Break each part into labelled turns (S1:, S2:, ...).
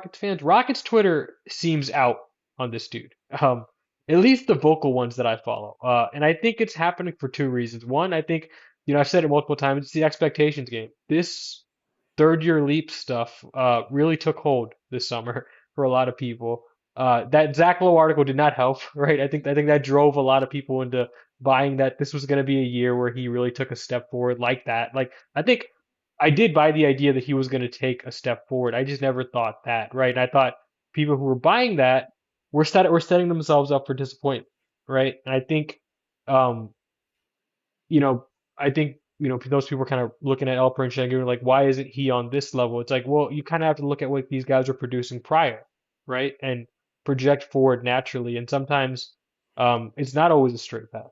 S1: Rockets fans. Rockets Twitter seems out on this dude. At least the vocal ones that I follow. And I think it's happening for two reasons. One, I think, I've said it multiple times, it's the expectations game. This third year leap stuff really took hold this summer for a lot of people. That Zach Lowe article did not help, right? I think that drove a lot of people into buying that this was going to be a year where he really took a step forward like that. Like I think I did buy the idea that he was going to take a step forward. I just never thought that, right? And I thought people who were buying that were setting themselves up for disappointment, right? And um, you know, I think, those people are kind of looking at Alper and Şengün like, why isn't he on this level? It's like, well, you kind of have to look at what these guys were producing prior, right? And project forward naturally. And sometimes it's not always a straight path.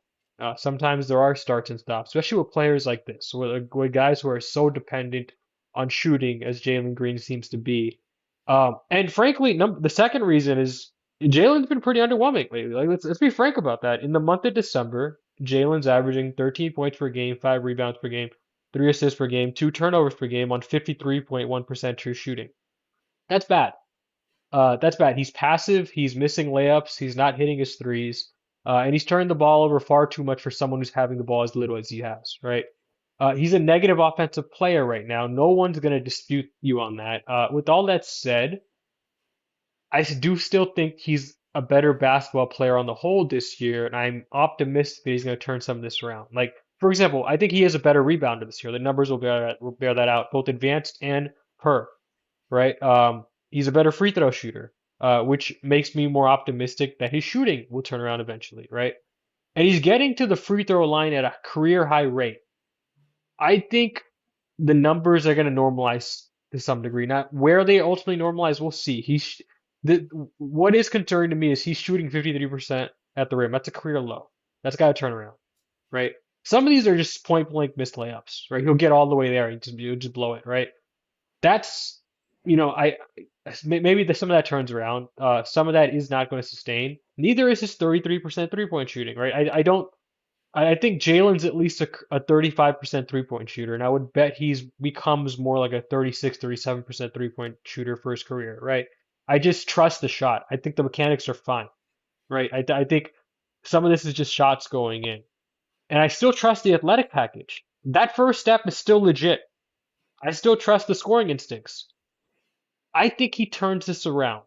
S1: Sometimes there are starts and stops, especially with players like this, with guys who are so dependent on shooting as Jalen Green seems to be. And frankly, the second reason is Jalen's been pretty underwhelming lately. Like let's be frank about that. In the month of December, Jalen's averaging 13 points per game, 5 rebounds per game, 3 assists per game, 2 turnovers per game on 53.1% true shooting. That's bad. That's bad. He's passive. He's missing layups. He's not hitting his threes. And he's turning the ball over far too much for someone who's having the ball as little as he has, right? He's a negative offensive player right now. No one's going to dispute you on that. With all that said, do still think he's a better basketball player on the whole this year, and I'm optimistic that he's going to turn some of this around. Like, for example, I think he is a better rebounder this year. The numbers will bear that out, both advanced and per, right? He's a better free throw shooter, which makes me more optimistic that his shooting will turn around eventually, right? And he's getting to the free throw line at a career high rate. I think the numbers are going to normalize to some degree. Not where they ultimately normalize, we'll see. What is concerning to me is he's shooting 53% at the rim. That's a career low. That's got to turn around, right? Some of these are just point blank missed layups, right? He'll get all the way there and he'll just blow it, right? That's, I maybe some of that turns around. Some of that is not going to sustain. Neither is his 33% three-point shooting, right? I don't. I think Jalen's at least a 35% three-point shooter, and I would bet he's becomes more like a 36, 37% three-point shooter for his career, right? I just trust the shot. I think the mechanics are fine, right? I think some of this is just shots going in. And I still trust the athletic package. That first step is still legit. I still trust the scoring instincts. I think he turns this around.